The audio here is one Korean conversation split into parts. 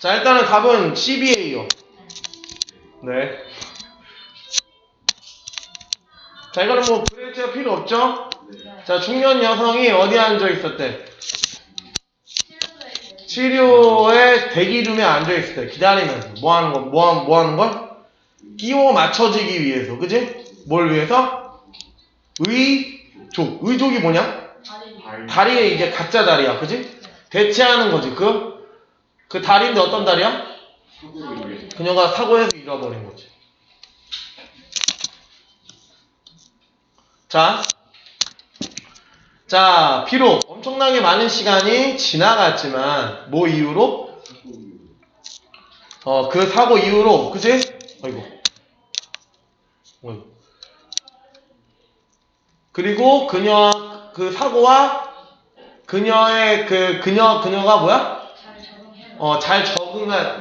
자, 일단은 답은 CBA요. 네. 자, 이거는 뭐 그레이트가 필요 없죠? 자, 중년 여성이 어디에 앉아 있었대? 치료의 대기룸에 앉아 있을 때 기다리면서 뭐 하는 거? 뭐 하는 걸? 끼워 맞춰지기 위해서, 그지? 뭘 위해서? 의족이 뭐냐? 다리에 이제 가짜 다리야, 그지? 대체하는 거지. 그 다리인데 어떤 다리야? 그녀가 사고해서 잃어버린 거지. 자, 비록 엄청나게 많은 시간이 지나갔지만 뭐 이유로? 그 사고 이후로, 그지? 어이구. 그리고 그 사고와 그녀가 뭐야? 잘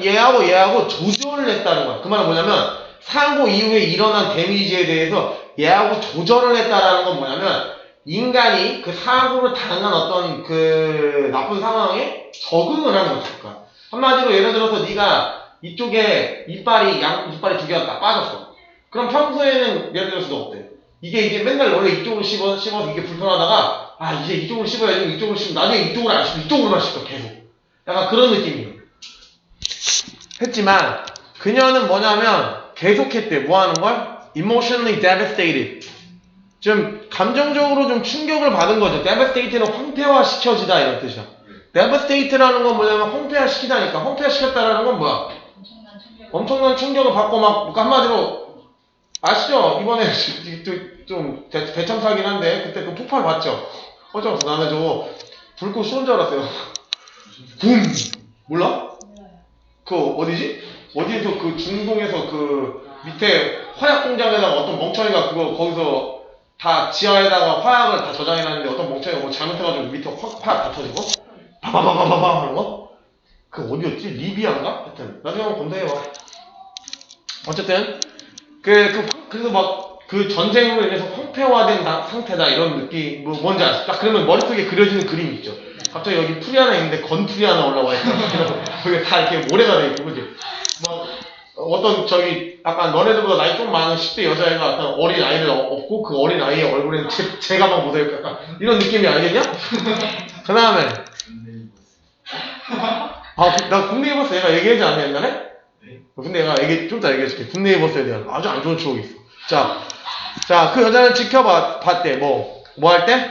얘하고 조절을 했다는 거야. 그 말은 뭐냐면, 사고 이후에 일어난 데미지에 대해서 얘하고 조절을 했다라는 건 뭐냐면, 인간이 그 사고를 당한 어떤 그 나쁜 상황에 적응을 한 거지. 그러니까 한마디로 예를 들어서 네가 이쪽에 이빨이 두 개가 빠졌어. 그럼 평소에는 예를 들어서 너 어때? 이게 맨날 원래 이쪽으로 씹어서 이게 불편하다가 이제 이쪽으로 씹어야지 이쪽으로 씹으면 나중에 이쪽으로 안 씹어 이쪽으로만 씹어 계속. 약간 그런 느낌이에요. 했지만 그녀는 뭐냐면 계속했대. 뭐 하는 걸? Emotionally devastated. 좀 감정적으로 좀 충격을 받은 거죠. devastated는 황폐화시켜지다 이런 뜻이야. devastate라는 건 뭐냐면 황폐화시키다니까. 황폐화시켰다라는 건 뭐야? 엄청난 충격을 받고 막 한마디로 아시죠? 이번에 좀 대참사긴 한데 그때 그 폭발 봤죠? 어쩌면서 나는 저거 불꽃 쏘는 줄 알았어요. 붐! 몰라? 그 어디지? 어디에서 그 중동에서 그 밑에 화약 공장에다가 어떤 멍청이가 거기서 다 지하에다가 화약을 다 저장해놨는데 어떤 멍청이가 뭐 잘못해가지고 밑에 화약 다 터지고 바바바바바바 하는 거? 그 어디였지? 리비아인가? 하여튼 나중에 한번 검색해봐. 어쨌든 그래서 막 그 전쟁으로 인해서 황폐화된 상태다 이런 느낌 뭐 뭔지 아시죠? 딱 그러면 머릿속에 그려지는 그림이 있죠. 갑자기 여기 풀이 하나 있는데 건풀이 하나 올라와 있고 거기에 다 이렇게 모래가 돼 있고 그지? 막 어떤 아까 너네들보다 나이 좀 많은 10대 여자애가 어떤 어린 아이를 업고 그 어린 아이의 얼굴에는 제가 막 묻어있고 약간 이런 느낌이 알겠냐? 그 다음에 나 굿네이버스 얘가 얘기하지 않았나 옛날에? 근데 얘가 좀 이따 얘기해줄게. 굿네이버스에 대한 아주 안 좋은 추억이 있어. 자, 그 여자는 봤대. 뭐 할 때?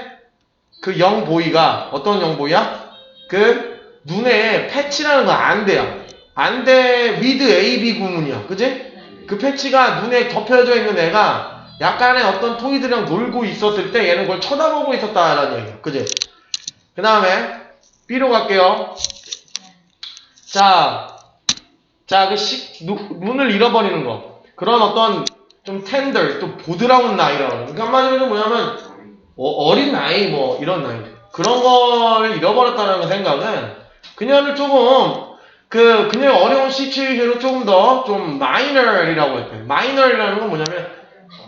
그 영보이가, 어떤 영보이야? 그 눈에 패치라는 건 안대야. 안대 with AB 구문이야. 그지? 그 패치가 눈에 덮여져 있는 애가 약간의 어떤 토이들이랑 놀고 있었을 때 얘는 그걸 쳐다보고 있었다라는 얘기야. 그지? 그 다음에 B로 갈게요. 자, 눈을 잃어버리는 거. 그런 어떤 좀 tender, 또 보드라운 나이라고. 그러니까 한마디로 뭐냐면, 어린 나이, 뭐, 이런 나이. 그런 걸 잃어버렸다는 생각은, 그녀를 조금, 그녀의 어려운 시츄에이션을 조금 더, 좀, minor이라고 했대. minor이라는 건 뭐냐면,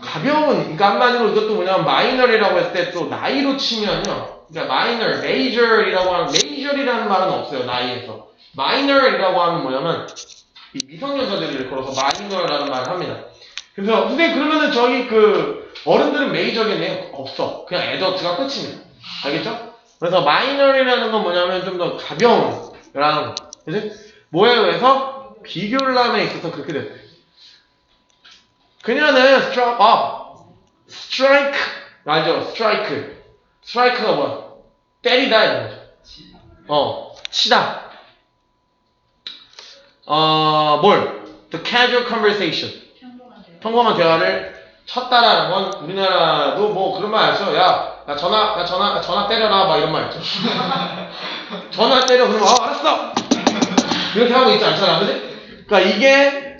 가벼운, 그러니까 한마디로 이것도 뭐냐면, minor이라고 했을 때 또 나이로 치면요. 그러니까 minor, major이라는 말은 없어요, 나이에서. minor이라고 하면 뭐냐면, 이 미성년자들을 걸어서 마이너라는 말을 합니다. 그래서 근데 그러면은 저기 어른들은 메이저겠네요. 없어. 그냥 애더트가 끝입니다. 알겠죠? 그래서 마이너리라는 건 뭐냐면 좀 더 가벼운 라는 거. 그지? 뭐에 의해서 비교람에 있어서 그렇게 됐대. 그녀는 struck up. strike 알죠? strike가 뭐야? 때리다 이런 거죠. 치다. The casual conversation. 평범한 대화를 쳤다라는 건 우리나라도 뭐 그런 말 알죠? 야 전화 때려라 막 이런 말 있죠. 전화 때려 그러면 알았어. 이렇게 하고 있지 않잖아, 그지? 그러니까 이게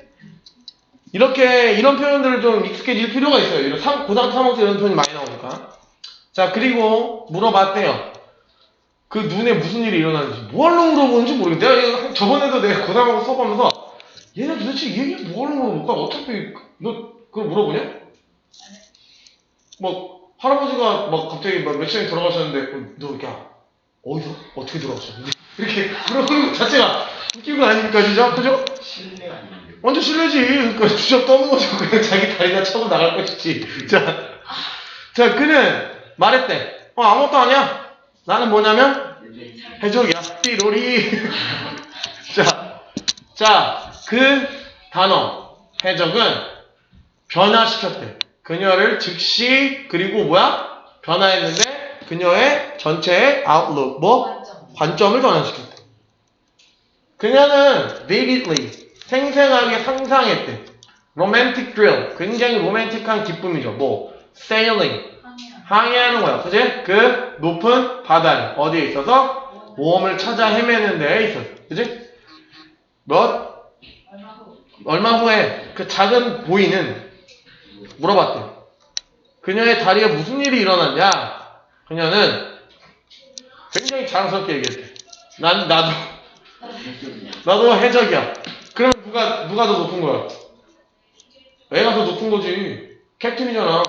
이런 표현들을 좀 익숙해질 필요가 있어요. 이런 고등학교 3학년 때 이런 표현이 많이 나오니까. 자, 그리고 물어봤대요. 그 눈에 무슨 일이 일어나는지 뭐하려고 물어보는지 모르겠어. 저번에도 내가 고등학교 수업하면서 얘네 도대체 이 얘기 뭐하려고 물어볼까? 어차피 너 그걸 물어보냐? 뭐 할아버지가 막 갑자기 몇 시간에 돌아가셨는데 너 이렇게 어디서? 어떻게 돌아가셨는데? 이렇게 물어보는 것 자체가 웃긴 거 아닙니까 진짜? 그죠? 실례가 아닌데요. 완전 실례지. 그러니까 주접 떠는 거죠. 그냥 자기 다리나 쳐고 나갈 것이지. 자 그는 말했대. 아무것도 아니야. 나는 뭐냐면 해적이야. 띠로리. 그 단어 해적은 변화시켰대. 그녀를 즉시 그리고 뭐야? 변화했는데 그녀의 전체의 outlook 관점을 변화시켰대. 그녀는 vividly 생생하게 상상했대. romantic thrill 굉장히 로맨틱한 기쁨이죠. 뭐 sailing 항해하는 거야. 그지? 그 높은 바다에 어디에 있어서 모험을 찾아 헤매는 데에 있었어. 그지? 얼마 후에 그 작은 보이는 물어봤대. 그녀의 다리에 무슨 일이 일어났냐? 그녀는 굉장히 자랑스럽게 얘기했대. 나도 해적이야. 그럼 누가 더 높은 거야? 애가 더 높은 거지. 캡틴이잖아.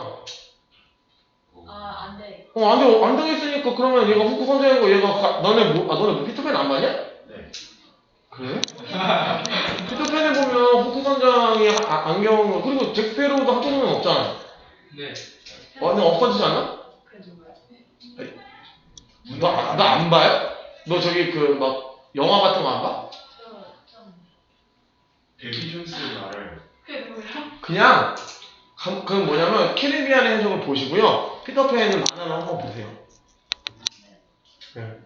안 돼. 안 되겠으니까 그러면 얘가 후크 선장인 거 얘가 너네 피터팬 안 봤냐? 네. 그래? 피터팬에 보면 후크 선장이 안경 그리고 잭스페로우도 학교는 없잖아. 네. 완전 없어지지 않아? 그 누구야? 너 안 봐요? 너 저기 그 막 영화 같은 거 안 봐? 좀. 데뷔 존스 말을 그게 누구야? 그냥 그 뭐냐면 캐리비안의 해적을 보시고요. 피터팬은 만화를 한번 보세요. 네.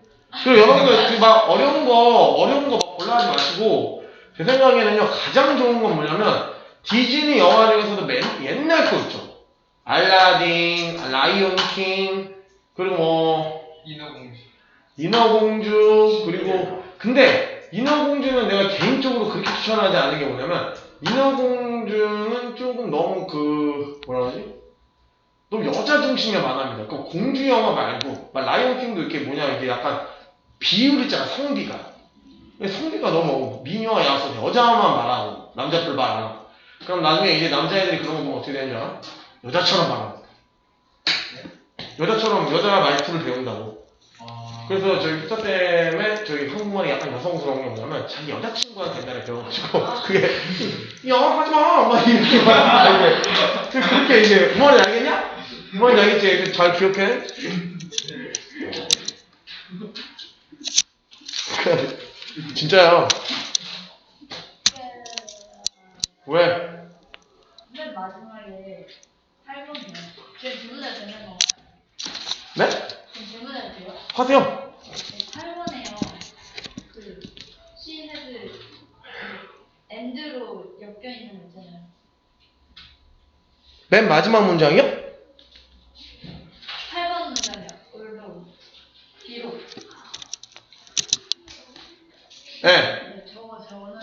그리고 여러분들 막 어려운 거 막 골라 하지 마시고 제 생각에는요 가장 좋은 건 뭐냐면 디즈니 영화 중에서도 옛날 거 있죠. 알라딘, 라이온 킹 그리고 뭐 인어공주 그리고 근데 인어공주는 내가 개인적으로 그렇게 추천하지 않는 게 뭐냐면 인어공주는 조금 너무 뭐라 그러지? 너무 여자 중심의 만화입니다. 그 공주 영화 말고 막 라이온킹도 이렇게 이게 약간 비율 있잖아. 성비가 너무 미녀와 야수 여자만 말하고 남자들 말 안 하고 그럼 나중에 이제 남자애들이 그런 거 보면 어떻게 되는 줄 알아? 여자처럼 말하고 여자처럼 여자 말투를 배운다고. 그래서 저희 피터 때문에 저희 한국말이 약간 여성스러운 게 뭐냐면 자기 여자친구한테 옛날에 배워가지고 그게 야 하지마 막 이렇게 막 그렇게 이제 뭐인지 알겠냐? 뭐인지 알겠지? 잘 기억해? 진짜야. 왜? 맨 마지막에 8번이요. 지금 질문해도 되는 건가요? 네? 지금 질문해도 돼요? 하세요. 네, 8번에요. 그 시헤드 엔드로 엮여 있는 거 있잖아요. 맨 마지막 문장이요? 8번 문장이요. 올도 뒤로. 네. 네, 저는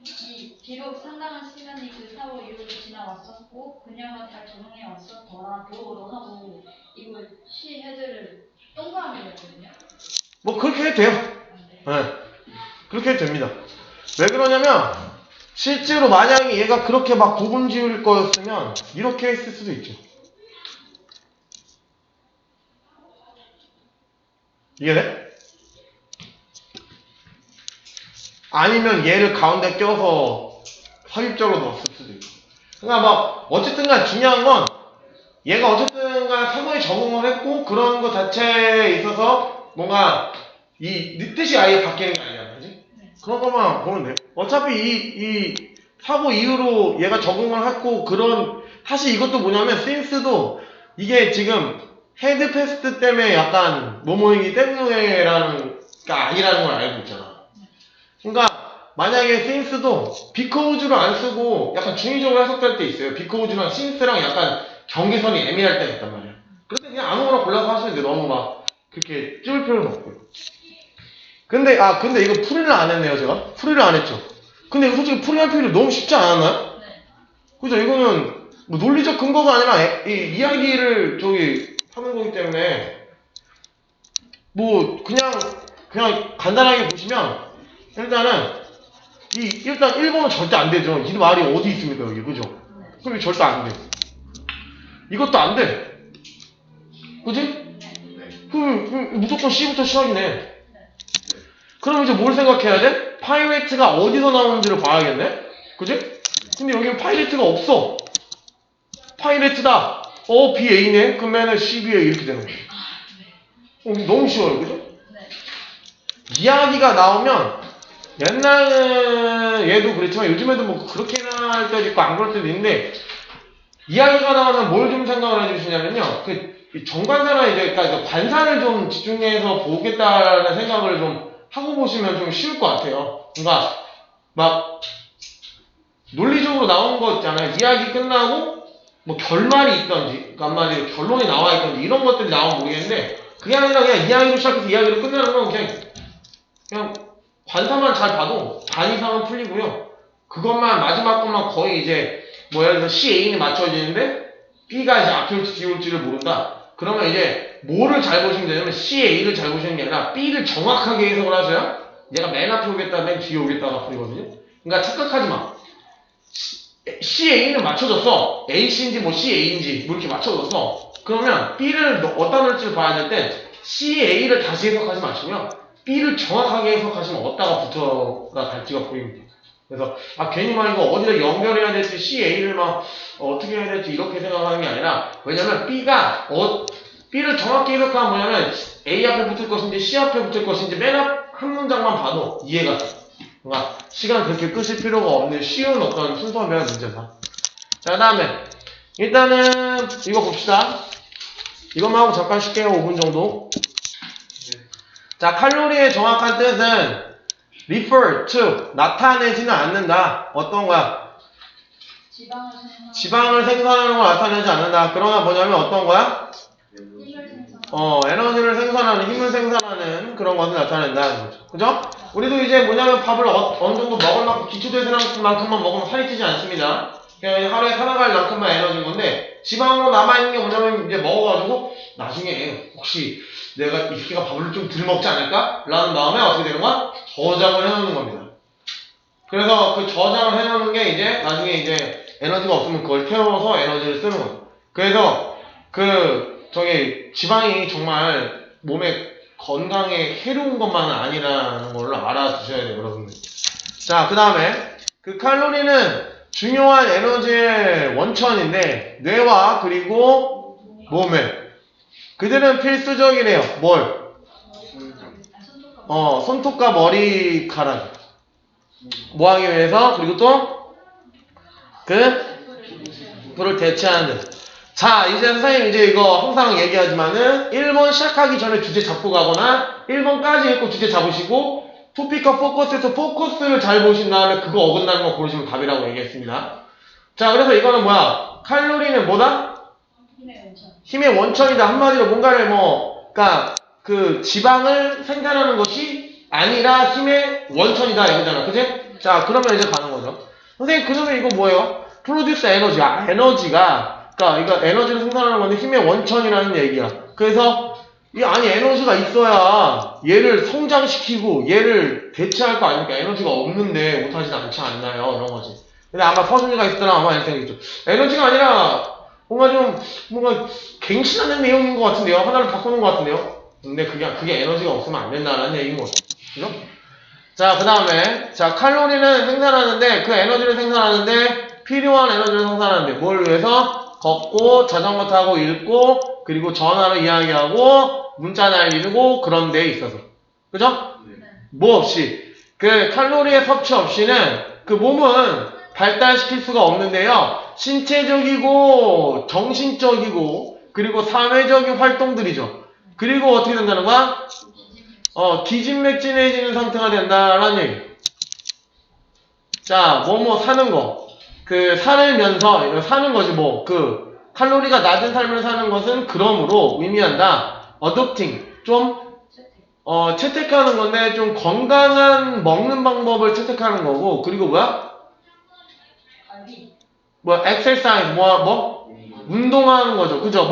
이 비록 상당한 시간이 그 사고 이후로 지나왔었고 그녀가 잘 적응해 왔었더라도 하고 이거 시 헤드를 동그라미로 했거든요. 뭐 그렇게 해도 돼요. 네. 그렇게 해도 됩니다. 왜 그러냐면 실제로 만약에 얘가 그렇게 막 구분 지을 거였으면 이렇게 했을 수도 있죠. 이해돼? 아니면 얘를 가운데 껴서 삽입적으로 넣었을 수도 있고. 그러니까 막 어쨌든 간 중요한 건 얘가 어쨌든 간 사고에 적응을 했고 그런 거 자체에 있어서 뭔가 이 뜻이 아예 바뀌는 게 아니야. 그지? 그런 것만 보면 돼. 어차피 이 사고 이후로 얘가 적응을 했고 사실 이것도 뭐냐면 since도 이게 지금 헤드 패스트 때문에 약간 뭐뭐이기 때문에라는 게 아니라는 걸 알고 있잖아. 그러니까 만약에 since도 because를 안 쓰고 약간 중의적으로 해석될 때 있어요. because랑 since랑 약간 경계선이 애매할 때가 있단 말이야. 그럴 때 그냥 아무거나 골라서 하시면 돼. 너무 막 그렇게 찝을 필요는 없고요. 근데 이거 풀이를 안 했네요. 제가 풀이를 안 했죠. 근데 이거 솔직히 풀이할 필요 너무 쉽지 않았나요? 네. 그죠? 이거는 뭐 논리적 근거가 아니라 이 이야기를 하는 거기 때문에 뭐 그냥 간단하게 보시면 일단은 일단 1번은 절대 안 되죠. 이 말이 어디 있습니까 여기 그죠? 그럼 이거 절대 안 돼. 이것도 안 돼. 그지? 그럼 무조건 C부터 시작이네. 그럼 이제 뭘 생각해야 돼? 파이레트가 어디서 나오는지를 봐야겠네? 그지? 근데 여기는 파이레트가 없어. 파이레트다. BA네? 그러면은 CBA 이렇게 되는 거야. 너무 쉬워요. 그죠? 네. 이야기가 나오면 옛날에 얘도 그랬지만 요즘에도 뭐 그렇게나 할 때도 있고 안 그럴 때도 있는데 이야기가 나오면 뭘 좀 생각을 해주시냐면요. 그 정관사나 이제 그러니까 관사를 좀 집중해서 보겠다라는 생각을 좀 하고 보시면 좀 쉬울 것 같아요. 그러니까 막 논리적으로 나온 거 있잖아요. 이야기 끝나고 뭐 결말이 있던지, 그러니까 한마디로 결론이 나와 있던지 이런 것들이 나오면 모르겠는데 그게 아니라 그냥 이야기로 시작해서 이야기로 끝나는 건 그냥 관사만 잘 봐도 반 이상은 풀리고요. 그것만 마지막 것만 거의 이제 뭐 예를 들어서 CA는 맞춰지는데 B가 이제 앞에 올지 뒤에 올지를 모른다. 그러면 이제 뭐를 잘 보시면 되냐면 CA를 잘 보시는 게 아니라 B를 정확하게 해석을 하셔야 얘가 맨 앞에 오겠다, 맨 뒤에 오겠다가 풀리거든요. 그러니까 착각하지 마. CA는 맞춰졌어. AC인지 뭐 CA인지 뭐 이렇게 맞춰졌어. 그러면 B를 어디다 넣을지를 봐야 될 때 CA를 다시 해석하지 마시고요. B를 정확하게 해석하시면 어디다가 붙어가 갈지가 보입니다. 그래서 괜히 막 이거 어디다 연결해야 될지 CA를 막 어떻게 해야 될지 이렇게 생각하는 게 아니라 왜냐면 B를 정확히 해석하면 뭐냐면 A 앞에 붙을 것인지 C 앞에 붙을 것인지 맨 앞 한 문장만 봐도 이해가 돼. 그러니까 시간 그렇게 끄실 필요가 없는 쉬운 어떤 순서면 문제다. 자, 그 다음에 일단은 이거 봅시다. 이것만 하고 잠깐 쉴게요. 5분 정도. 자, 칼로리의 정확한 뜻은 refer to, 나타내지는 않는다. 어떤 거야? 지방을 생산하는 걸 나타내지 않는다. 그러나 뭐냐면 어떤 거야? 에너지를 생산하는, 힘을 생산하는 그런 것을 나타낸다는 거죠. 그죠? 우리도 이제 뭐냐면 밥을 어느 정도 먹을 만큼, 기초대사량만큼만 먹으면 살이 찌지 않습니다. 그냥 하루에 살아갈 만큼만 에너지인 건데, 지방으로 남아있는 게 뭐냐면 이제 먹어가지고, 나중에 혹시 내가 이 새끼가 밥을 좀 덜 먹지 않을까? 라는 마음에 어떻게 되는 거야? 저장을 해놓는 겁니다. 그래서 그 저장을 해놓는 게 이제 나중에 이제 에너지가 없으면 그걸 태워서 에너지를 쓰는 거예요. 그래서 지방이 정말 몸에 건강에 해로운 것만은 아니라는 걸로 알아두셔야 돼요, 여러분들. 자, 그 다음에 그 칼로리는 중요한 에너지의 원천인데 뇌와 그리고 몸에 그들은 필수적이래요. 뭘? 손톱과 머리카락 뭐 하기 위해서 그리고 또 불을 대체하는. 자, 이제 선생님 이제 이거 항상 얘기하지만은 1번 시작하기 전에 주제 잡고 가거나 1번까지 읽고 주제 잡으시고 토픽과 포커스에서 포커스를 잘 보신 다음에 그거 어긋나는 거 고르시면 답이라고 얘기했습니다. 자, 그래서 이거는 뭐야? 칼로리는 뭐다? 힘의 원천이다. 한마디로 뭔가를 그러니까 그 지방을 생산하는 것이 아니라 힘의 원천이다 이거잖아. 그치? 자, 그러면 이제 가는 거죠. 선생님, 그러면 이거 뭐예요? 프로듀스 에너지. 에너지가, 그러니까 이거 에너지를 생산하는 건데 힘의 원천이라는 얘기야. 그래서 에너지가 있어야 얘를 성장시키고 얘를 대체할 거 아닙니까? 에너지가 없는데 못하진 않지 않나요? 이런 거지. 근데 아마 서준이가 있을 때는 아마 이렇게 생각했죠. 에너지가 아니라 뭔가 갱신하는 내용인 것 같은데요. 하나를 바꾸는 것 같은데요. 근데 그게 에너지가 없으면 안 된다는 얘기인 거죠. 그죠? 자, 그 다음에 칼로리는 생산하는데 그 에너지를 생산하는데 필요한 에너지를 생산하는데 뭘 위해서? 걷고 자전거 타고 읽고 그리고 전화로 이야기하고 문자 날리고 그런 데에 있어서. 그죠? 뭐 없이 그 칼로리의 섭취 없이는 그 몸은 발달시킬 수가 없는데요. 신체적이고 정신적이고 그리고 사회적인 활동들이죠. 그리고 어떻게 된다는 거야? 기진맥진해지는 상태가 된다라는 얘기. 자, 사는 거. 살면서 사는 거지 칼로리가 낮은 삶을 사는 것은 그러므로 의미한다. adopting 좀 채택하는 건데 좀 건강한 먹는 방법을 채택하는 거고 그리고 exercise 운동하는 거죠. 그죠?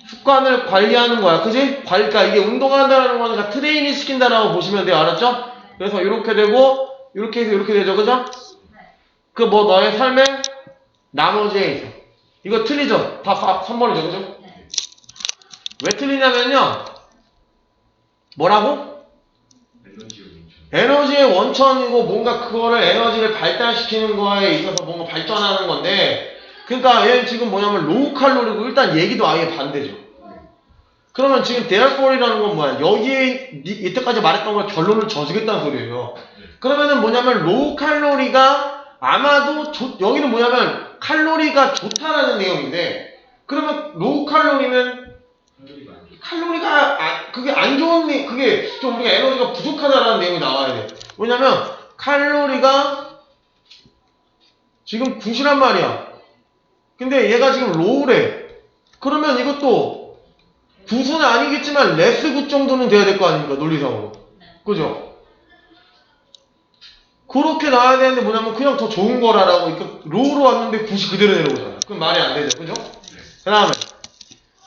습관을 관리하는 거야. 그지? 그러니까 이게 운동한다는 거니까 트레이닝 시킨다라고 보시면 돼요. 알았죠? 그래서 이렇게 되고 이렇게 해서 이렇게 되죠. 그죠? 너의 삶의 나머지에 있어. 이거 틀리죠? 다 3번이죠. 그죠? 왜 틀리냐면요. 뭐라고? 에너지의 원천이고 뭔가 그거를 에너지를 발달시키는 거에 있어서 뭔가 발전하는 건데 그러니까 얘는 지금 뭐냐면 로우 칼로리고 일단 얘기도 아예 반대죠. 그러면 지금 therefore이라는 건 뭐야? 여기에 이때까지 말했던 걸 결론을 져주겠다는 소리예요. 그러면은 뭐냐면 로우 칼로리가 아마도 여기는 뭐냐면 칼로리가 좋다라는 내용인데 그러면 로우 칼로리는 칼로리가 그게 안 좋은 그게 좀 우리가 에너지가 부족하다라는 내용이 나와야 돼. 왜냐면 칼로리가 지금 9시란 말이야. 근데 얘가 지금 로우래. 그러면 이것도 9수는 아니겠지만 레스 9 정도는 돼야 될 거 아닙니까? 논리상으로. 그죠? 그렇게 나와야 되는데 뭐냐면 그냥 더 좋은 거라라고. 그러니까 로우로 왔는데 9시 그대로 내려오잖아. 그럼 말이 안 되죠. 그죠? 그 다음에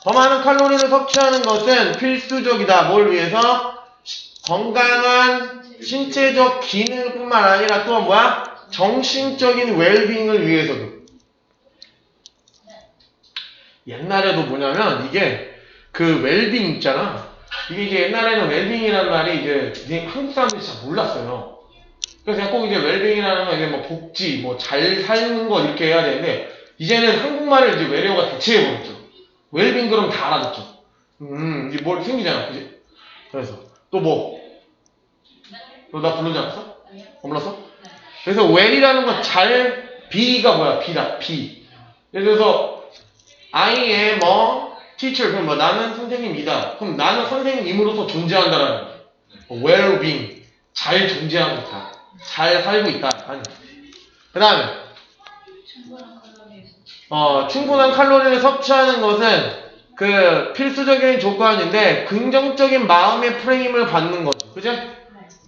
더 많은 칼로리를 섭취하는 것은 필수적이다. 뭘 위해서? 건강한 신체적 기능뿐만 아니라 또 뭐야? 정신적인 웰빙을 위해서도. 옛날에도 뭐냐면 이게 그 웰빙 있잖아. 이게 옛날에는 웰빙이라는 말이 이제 한국 사람들이 잘 몰랐어요. 그래서 그냥 꼭 이제 웰빙이라는 건 이제 뭐 복지, 뭐 잘 사는 거 이렇게 해야 되는데 이제는 한국말을 이제 외래어가 대체해버렸죠. 웰빙 그럼 다 알아듣죠. 이제 뭘 생기잖아, 그지? 그래서 또 뭐? 너 나 부르지 않았어? 안 불렀어? 그래서 well이라는 건 잘, be가 뭐야? be다, be. 예를 들어서 I am a teacher. 그럼 뭐 나는 선생님이다. 그럼 나는 선생님으로서 존재한다라는 거야. well-being. 잘 존재하고 있다. 잘 살고 있다. 그 다음에 충분한 칼로리를 섭취하는 것은 그 필수적인 조건인데 긍정적인 마음의 프레임을 받는 거죠. 그죠?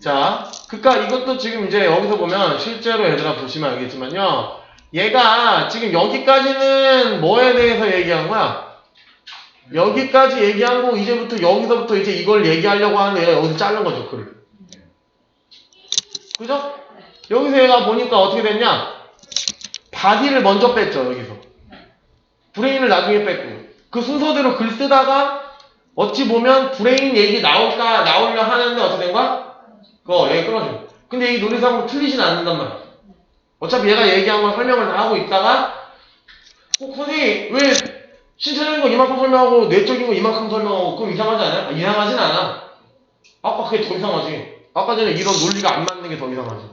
자, 그러니까 이것도 지금 이제 여기서 보면 실제로 얘들아 보시면 알겠지만요. 얘가 지금 여기까지는 뭐에 대해서 얘기한 거야? 여기까지 얘기한 거 이제부터 여기서부터 이제 이걸 얘기하려고 하는데 얘가 여기서 자른 거죠, 글을. 그죠? 여기서 얘가 보니까 어떻게 됐냐? 바디를 먼저 뺐죠, 여기서. 브레인을 나중에 뺐고. 그 순서대로 글 쓰다가 어찌 보면 브레인 얘기 나오려 하는데 어떻게 된 거야? 얘기 끊어져. 근데 이 논리상으로 틀리진 않는단 말이야. 어차피 얘가 얘기한 걸 설명을 다 하고 있다가 선생님 왜 신체적인 거 이만큼 설명하고 내적인 거 이만큼 설명하고 그럼 이상하지 않아요? 이상하진 않아. 아까 그게 더 이상하지. 아까 전에 이런 논리가 안 맞는 게 더 이상하지.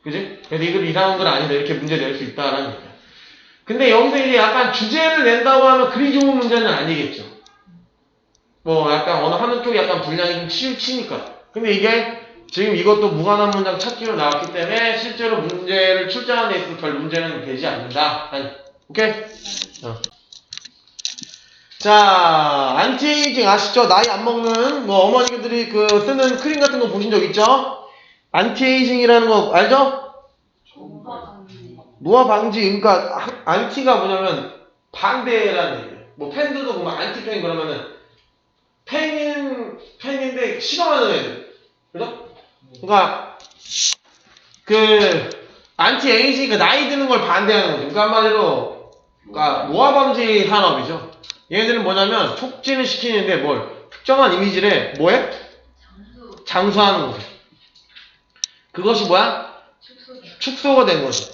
그지? 그래서 이걸 이상한 건 아니다. 이렇게 문제 낼 수 있다라는 얘기야. 근데 여기서 이제 약간 주제를 낸다고 하면 그리 좋은 문제는 아니겠죠. 뭐 약간 어느 하는 쪽이 약간 분량이 좀 치우치니까. 근데 이게 지금 이것도 무관한 문장 찾기로 나왔기 때문에 실제로 문제를 출제하는 데 있어서 별 문제는 되지 않는다. 오케이? 자, 안티에이징 아시죠? 나이 안 먹는 뭐 어머니들이 그 쓰는 크림 같은 거 보신 적 있죠? 안티에이징이라는 거 알죠? 노화 방지. 그러니까 안티가 뭐냐면 반대라는 얘기예요. 뭐 팬들도 보면 안티팬 그러면은 팬인데 싫어하는 애들. 그죠? 그러니까 그 안티에이징 그 나이 드는 걸 반대하는 거죠. 그러니까 한마디로 그러니까 노화 방지 산업이죠. 얘네들은 뭐냐면 촉진을 시키는데 뭘 특정한 이미지를 뭐해? 장수하는 거죠. 그것이 뭐야? 축소가 된 거죠.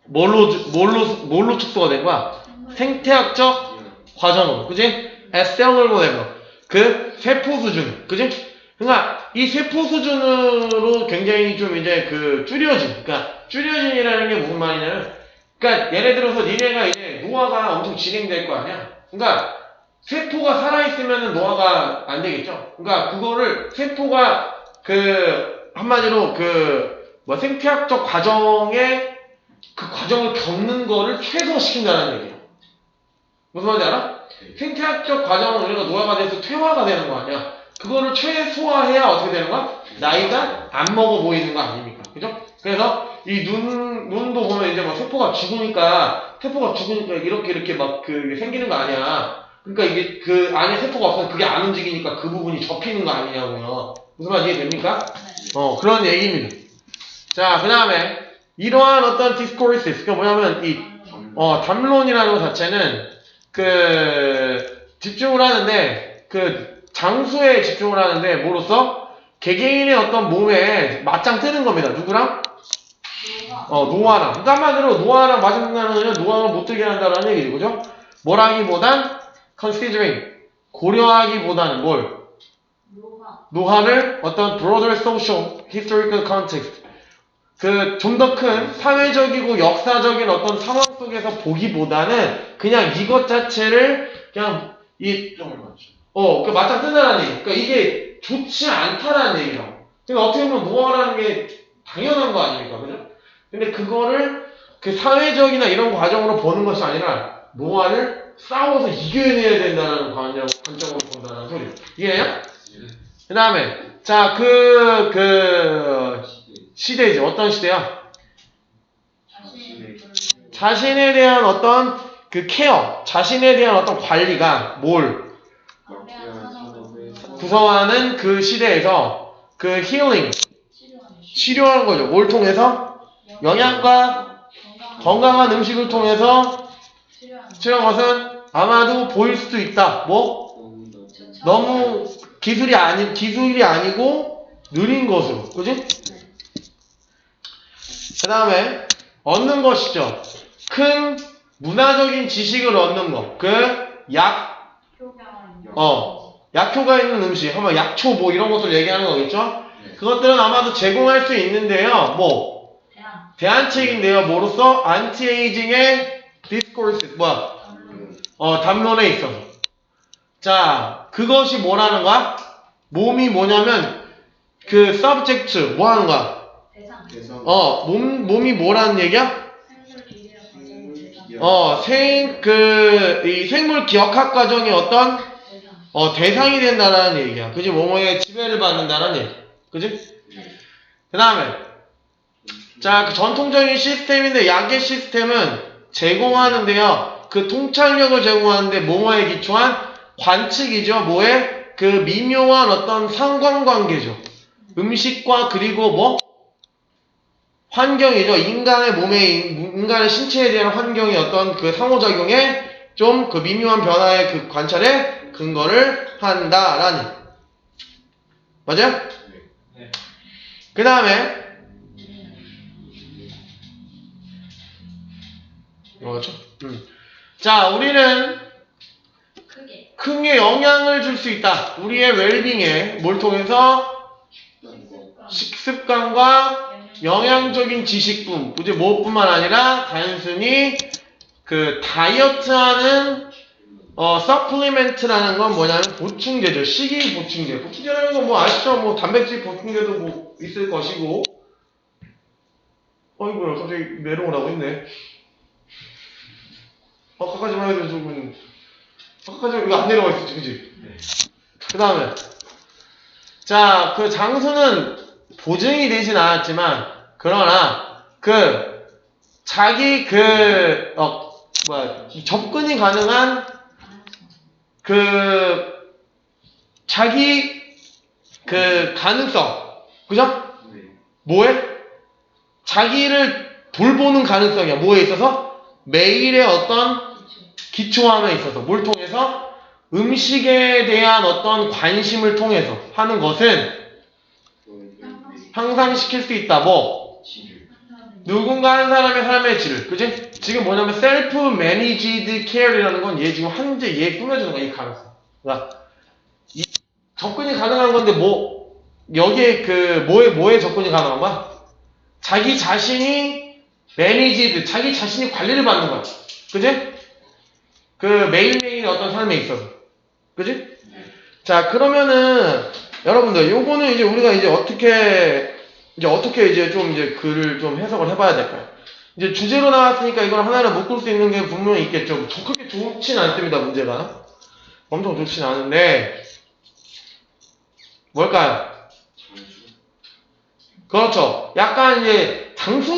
뭘로 축소가 된 거야? 생태학적 과정으로. 그지? 셀룰러 레벨. 그 세포 수준. 그지? 그러니까 이 세포 수준으로 굉장히 좀 이제 그 줄여진. 그러니까 줄여진이라는 게 무슨 말이냐면 그러니까 예를 들어서 니네가 이제 노화가 엄청 진행될 거 아니야? 그러니까 세포가 살아있으면 노화가 안 되겠죠? 그러니까 그거를 세포가 그 한마디로 그 뭐 생태학적 과정에 그 과정을 겪는 거를 최소화시킨다는 얘기예요. 무슨 말인지 알아? 생태학적 과정은 우리가 노화가 돼서 퇴화가 되는 거 아니야? 그거를 최소화해야 어떻게 되는 거야? 나이가 안 먹어 보이는 거 아닙니까? 그죠? 그래서 이 눈도 보면 이제 막 세포가 죽으니까 이렇게 막 그 생기는 거 아니야. 그러니까 이게 그 안에 세포가 없으면 그게 안 움직이니까 그 부분이 접히는 거 아니냐고요. 무슨 말인지 이해됩니까? 그런 얘기입니다. 자, 그 다음에 이러한 어떤 discourses, 그러니까 뭐냐면 이 담론이라는 것 자체는 그 집중을 하는데 그 장수에 집중을 하는데 뭐로써 개개인의 어떤 몸에 맞짱 뜨는 겁니다. 누구랑? 노화. 노아랑. 그러니까 한마디로 노아랑 맞짱 뜨는 거는 노아를 못 들게 한다는 얘기죠. 그죠? 뭐라기보단 considering. 고려하기보다는 뭘? 노화. 노화를 어떤 broader social, historical context. 좀 더 큰 사회적이고 역사적인 어떤 상황 속에서 보기보다는 그냥 이것 자체를 그냥 점을 맞죠. 그 맞짱 뜬다는 얘기. 그러니까 이게 좋지 않다라는 얘기라고. 그러니까 어떻게 보면 노화라는 게 당연한 거 아닙니까? 그죠? 근데 그거를 그 사회적이나 이런 과정으로 보는 것이 아니라 노화를 싸워서 이겨내야 된다는 관점으로 본다는 소리. 이해해요? 그 다음에, 자, 시대이지. 어떤 시대야? 자신에 대한 어떤 케어, 자신에 대한 어떤 관리가 뭘 구성하는 그 시대에서 힐링, 치료하는 거죠. 뭘 통해서? 영양과 건강한 음식을 통해서 치료한 것은 아마도 보일 수도 있다. 너무 기술이 아니고 느린 것으로. 그지? 그 다음에 얻는 것이죠. 큰 문화적인 지식을 얻는 것. 약효가 있는 음식. 한번 약초 이런 것들 얘기하는 거겠죠? 그것들은 아마도 제공할 수 있는데요. 대안책인데요. 뭐로써? 안티에이징의 디스코스. 담론에 있어서. 자, 그것이 뭐라는 거야? 몸이 뭐냐면, subject, 뭐 하는 거야? 대상. 몸이 뭐라는 얘기야? 이 생물 기억학 과정의 어떤 대상이 된다라는 얘기야. 그지? 뭐뭐에 지배를 받는다는 얘기. 그지? 그 다음에 자, 전통적인 시스템인데 약의 시스템은 제공하는데요. 통찰력을 제공하는데 뭐뭐에 기초한 관측이죠. 미묘한 어떤 상관관계죠. 음식과 그리고 환경이죠. 인간의 신체에 대한 환경의 어떤 상호작용에 좀 미묘한 변화의 관찰에 근거를 한다라는. 맞아요? 네. 그 다음에, 그렇죠? 자, 우리는 크게 영향을 줄 수 있다. 우리의 웰빙에 뭘 통해서? 식습관과 영양적인 지식뿐, 이제 무엇뿐만 아니라 단순히 다이어트하는 서플리멘트라는 건 뭐냐면 보충제죠. 식이 보충제. 보충제라는 건 아시죠? 단백질 보충제도 있을 것이고. 어이구야, 갑자기 내려오라고 했네. 아까까지만 해도 조금, 아까까지 이거 안 내려와 있었지, 그지? 네. 그 다음에, 자, 장수는 보증이 되진 않았지만, 그러나, 자기 접근이 가능한, 자기, 가능성. 그죠? 네. 뭐에? 자기를 돌보는 가능성이야. 뭐에 있어서? 매일의 어떤 기초함에 있어서. 뭘 통해서? 음식에 대한 어떤 관심을 통해서 하는 것은 향상시킬 수 있다. 질을. 누군가 한 사람의 삶의 질을. 그지? 지금 뭐냐면 셀프 매니지드 케어이라는 건 얘 지금 얘 꾸며주는 거야. 이 가능성. 그러니까 접근이 가능한 건데 여기에 뭐에 접근이 가능한 거야? 자기 자신이 매니지드, 자기 자신이 관리를 받는 거야. 그지? 매일매일의 어떤 삶에 있어서. 그지? 자, 그러면은 여러분들 요거는 이제 우리가 이제 어떻게 이제 좀 글을 좀 해석을 해봐야 될까요? 이제 주제로 나왔으니까 이걸 하나를 묶을 수 있는 게 분명히 있겠죠. 그렇게 좋진 않습니다, 문제가. 엄청 좋진 않은데 뭘까요? 그렇죠. 약간 이제 장수?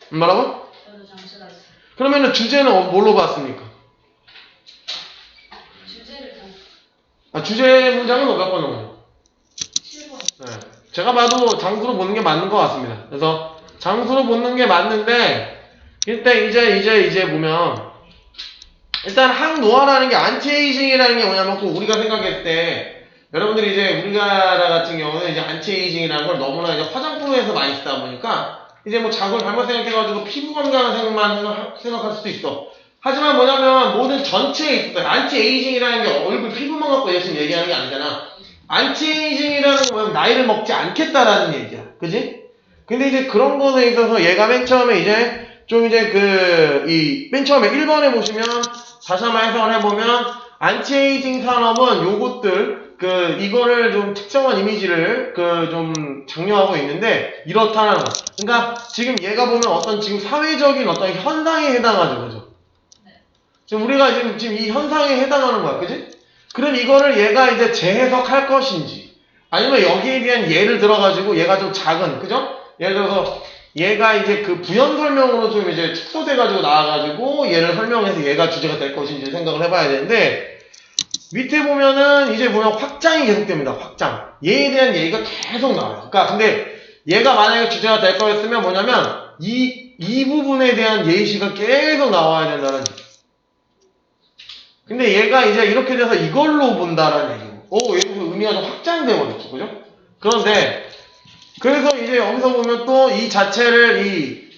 뭐라고? 저도 장수가 있어요. 그러면은 주제는 뭘로 봤습니까? 주제를 주제 문장은 몇 번 넘어요? 7번. 네. 제가 봐도 장수로 보는 게 맞는 것 같습니다. 그래서 장수로 보는 게 맞는데 이때 이제 보면 일단 항노화라는 게 안티에이징이라는 게 뭐냐면 꼭 우리가 생각했을 때 여러분들이 이제 우리나라 같은 경우는 이제 안티에이징이라는 걸 너무나 이제 화장품에서 많이 쓰다 보니까 이제 뭐 자국을 잘못 생각해가지고 피부 건강한 생각할 수도 있어. 하지만 뭐냐면 모든 전체에 있어. 안티에이징이라는 게 얼굴 피부만 갖고 열심히 얘기하는 게 아니잖아. 안티에이징이라는 건 뭐냐면 나이를 먹지 않겠다라는 얘기야. 그지? 근데 이제 그런 거에 있어서 얘가 맨 처음에 이제 좀 이제 맨 처음에 1번에 보시면 다시 한번 해석을 해보면 안티에이징 산업은 요것들 이거를 좀 특정한 이미지를 좀 장려하고 있는데 이렇다는 거. 그러니까 지금 얘가 보면 어떤 지금 사회적인 어떤 현상에 해당하죠. 그죠? 지금 우리가 지금 이 현상에 해당하는 거야. 그지? 그럼 이거를 얘가 이제 재해석할 것인지 아니면 여기에 대한 예를 들어가지고 얘가 좀 작은, 그죠? 예를 들어서 얘가 이제 부연 설명으로 좀 이제 축소돼가지고 나와가지고 얘를 설명해서 얘가 주제가 될 것인지 생각을 해봐야 되는데 밑에 보면은 이제 보면 확장이 계속됩니다. 확장. 얘에 대한 얘기가 계속 나와요. 그러니까 근데 얘가 만약에 주제가 될 거였으면 뭐냐면 이 부분에 대한 예시가 계속 나와야 된다는 얘기. 근데 얘가 이제 이렇게 돼서 이걸로 본다라는 얘기고 여기서 의미가 좀 확장돼 버렸죠. 그죠? 그런데 그래서 이제 여기서 보면 또 이 자체를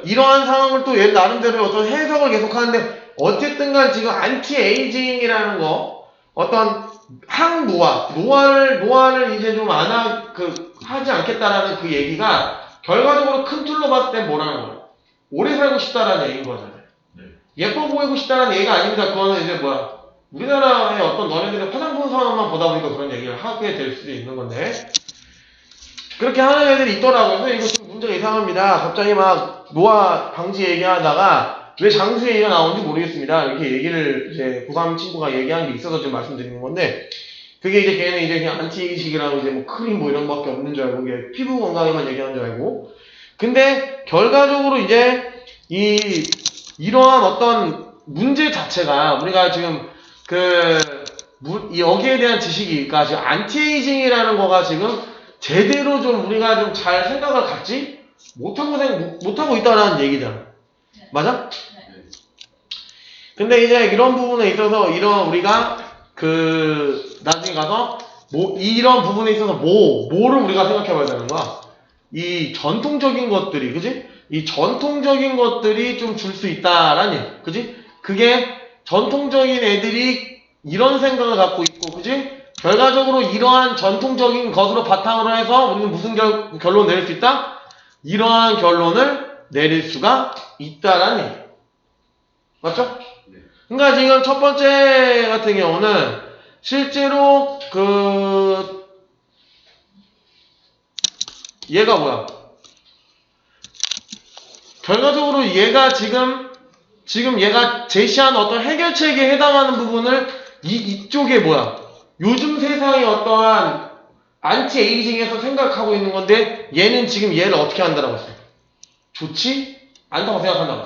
이러한 상황을 또 얘 나름대로 어떤 해석을 계속 하는데 어쨌든 간 지금 안티에이징이라는 거 어떤 노화를 이제 좀 하지 않겠다라는 그 얘기가 결과적으로 큰 틀로 봤을 땐 뭐라는 거야? 오래 살고 싶다라는 얘기인 거잖아요. 예뻐 보이고 싶다는 얘기가 아닙니다. 그거는 이제 우리나라의 어떤 너네들의 화장품 산업만 보다 보니까 그런 얘기를 하게 될 수도 있는 건데 그렇게 하는 애들이 있더라고요. 선생님 이거 좀 문제가 이상합니다. 갑자기 막 노화 방지 얘기하다가 왜 장수 얘기가 나오는지 모르겠습니다. 이렇게 얘기를 이제 고3 친구가 얘기한 게 있어서 좀 말씀드리는 건데 그게 이제 걔는 이제 그냥 안티에이징이라고 이제 뭐 크림 뭐 이런 거밖에 없는 줄 알고 이게 피부 건강에만 얘기하는 줄 알고 근데 결과적으로 이제 이러한 어떤 문제 자체가 우리가 지금 여기에 대한 지식이 그러니까 지금 안티에이징이라는 거가 지금 제대로 좀 우리가 좀 잘 생각을 갖지 못하고 있다라는 얘기잖아. 맞아? 근데 이제 이런 부분에 있어서 우리가 나중에 가서 이런 부분에 있어서 뭐를 우리가 생각해 봐야 되는 거야. 이 전통적인 것들이, 그지? 이 전통적인 것들이 좀 줄 수 있다라는 얘기, 그지? 그게 전통적인 애들이 이런 생각을 갖고 있고, 그지? 결과적으로 이러한 전통적인 것으로 바탕으로 해서 우리는 무슨 결론을 내릴 수 있다? 이러한 결론을 내릴 수가 있다라는 얘기. 맞죠? 그러니까 지금 첫 번째 같은 경우는 실제로 얘가 뭐야? 결과적으로 얘가 지금 얘가 제시한 어떤 해결책에 해당하는 부분을 이쪽에 뭐야? 요즘 세상의 어떠한 안티에이징에서 생각하고 있는 건데 얘는 지금 얘를 어떻게 한다라고 했어요? 좋지 않다고 생각한다고.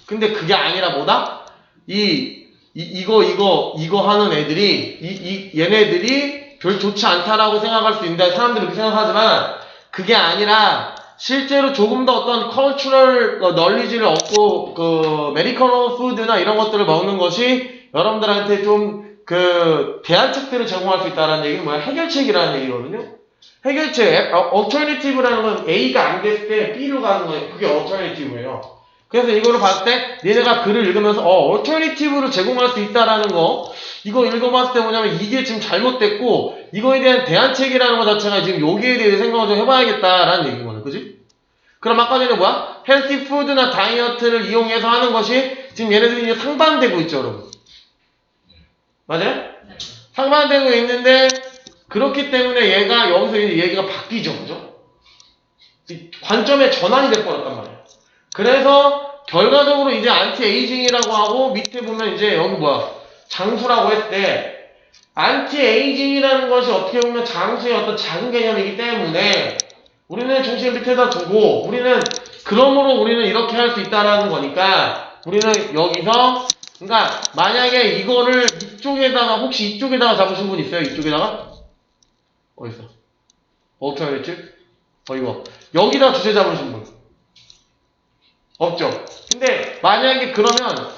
근데 그게 아니라 뭐다? 이거 하는 애들이 얘네들이 별 좋지 않다라고 생각할 수 있는데 사람들이 그렇게 생각하지만 그게 아니라 실제로 조금 더 어떤 컬처럴 널리지를 얻고 메디컬 푸드나 이런 것들을 먹는 것이 여러분들한테 좀 대안책들을 제공할 수 있다는 얘기는 뭐야? 해결책이라는 얘기거든요. 해결책, alternative라는 건 A가 안 됐을 때 B로 가는 거예요. 그게 alternative예요. 그래서 이거를 봤을 때 얘네가 글을 읽으면서 alternative를 제공할 수 있다라는 거 이거 읽어봤을 때 뭐냐면 이게 지금 잘못됐고 이거에 대한 대안책이라는 것 자체가 지금 여기에 대해 생각을 좀 해봐야겠다라는 얘기인 거예요. 그지? 그럼 아까 전에 뭐야? 헬시 푸드나 다이어트를 이용해서 하는 것이 지금 얘네들이 이제 상반되고 있죠, 여러분. 맞아요? 네. 상반되고 있는데 그렇기 때문에 얘가 여기서 이제 얘기가 바뀌죠, 그죠? 관점의 전환이 돼버렸단 말이에요. 그래서 결과적으로 이제 안티에이징이라고 하고 밑에 보면 이제 여기 뭐야? 장수라고 했을 때 안티에이징이라는 것이 어떻게 보면 장수의 어떤 작은 개념이기 때문에 우리는 중심을 밑에다 두고 그러므로 우리는 이렇게 할 수 있다라는 거니까 우리는 여기서 그러니까 만약에 이거를 혹시 이쪽에다가 잡으신 분 있어요? 이쪽에다가? 어딨어? alternative? 이거 여기다 주제 잡으신 분 없죠? 근데 만약에 그러면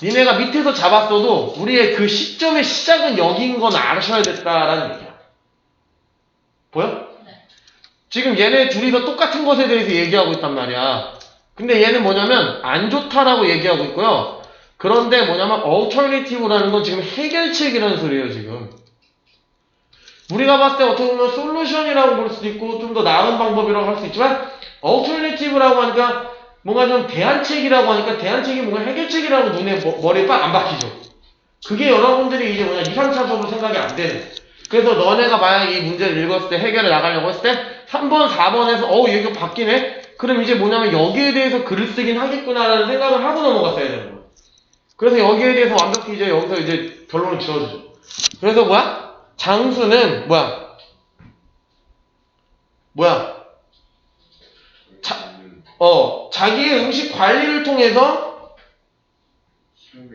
니네가 밑에서 잡았어도 우리의 그 시점의 시작은 여기인 건 아셔야 됐다라는 얘기야. 보여? 네. 지금 얘네 둘이서 똑같은 것에 대해서 얘기하고 있단 말이야. 근데 얘는 뭐냐면 안 좋다라고 얘기하고 있고요. 그런데 뭐냐면 alternative라는 건 지금 해결책이라는 소리예요, 지금. 우리가 봤을 때 어떻게 보면 솔루션이라고 볼 수도 있고 좀 더 나은 방법이라고 할 수 있지만 alternative라고 하니까 뭔가 좀 대안책이라고 하니까 대안책이 뭔가 해결책이라고 눈에 머리에 빡 안 박히죠. 그게 여러분들이 이제 뭐냐 2, 3차적으로 생각이 안 되는. 그래서 너네가 만약 이 문제를 읽었을 때 해결을 나가려고 했을 때 3번, 4번에서 얘기가 바뀌네? 그럼 이제 뭐냐면 여기에 대해서 글을 쓰긴 하겠구나라는 생각을 하고 넘어갔어야 되는 거야. 그래서 여기에 대해서 완벽히 이제 여기서 이제 결론을 지어주죠. 그래서 뭐야? 장수는 뭐야? 자기의 음식 관리를 통해서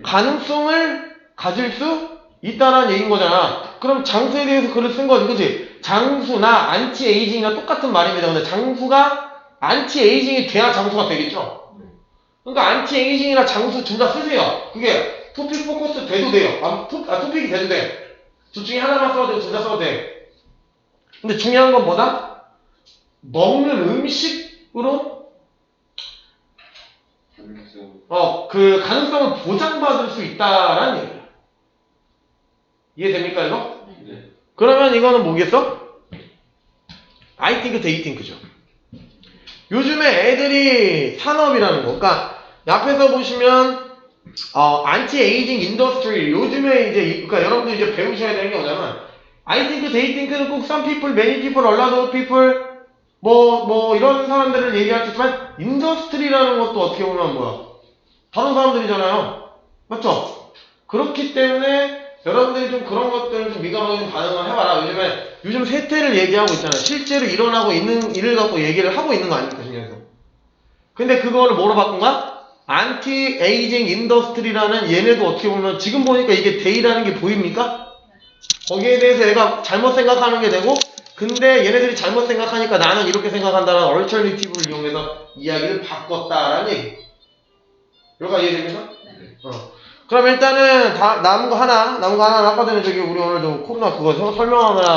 가능성을 가질 수 있다는 얘기인 거잖아. 그럼 장수에 대해서 글을 쓴 거지, 그치? 장수나 안티에이징이나 똑같은 말입니다. 근데 장수가 안티에이징이 돼야 장수가 되겠죠? 그러니까 안티에이징이나 장수 둘 다 쓰세요. 그게 토픽 포커스 돼도 돼요. 토픽이 돼도 돼. 둘 중에 하나만 써도 되고 둘 다 써도 돼. 근데 중요한 건 뭐다? 먹는 음식으로 그 가능성을 보장받을 수 있다라는 얘기야. 이해됩니까, 이거? 네. 그러면 이거는 뭐겠어? I think they think죠. 요즘에 애들이 산업이라는 거, 그러니까 앞에서 보시면 안티-에이징 인더스트리 요즘에 이제 그러니까 여러분들 이제 배우셔야 되는 게 뭐냐면 I think they think는 꼭 some people, many people, a lot of people 뭐 이런 사람들을 얘기할 수 있지만 인더스트리라는 것도 어떻게 보면 뭐야? 다른 사람들이잖아요. 맞죠? 그렇기 때문에 여러분들이 좀 그런 것들을 좀 민감하게 좀 반응을 해봐라. 요즘 세태를 얘기하고 있잖아요. 실제로 일어나고 있는 일을 갖고 얘기를 하고 있는 거 아닙니까, 중에서. 근데 그거를 뭐로 바꾼 거야? 안티-에이징 인더스트리라는 얘네도 어떻게 보면 지금 보니까 이게 데이라는 게 보입니까? 거기에 대해서 얘가 잘못 생각하는 게 되고 근데 얘네들이 잘못 생각하니까 나는 이렇게 생각한다는 얼터너티브를 이용해서 이야기를 바꿨다라는 얘기. 여기가 이해됩니까? 네. 그럼 일단은 남은 거 하나 아까 전에 저기 우리 오늘 좀 코로나 그거 설명하느라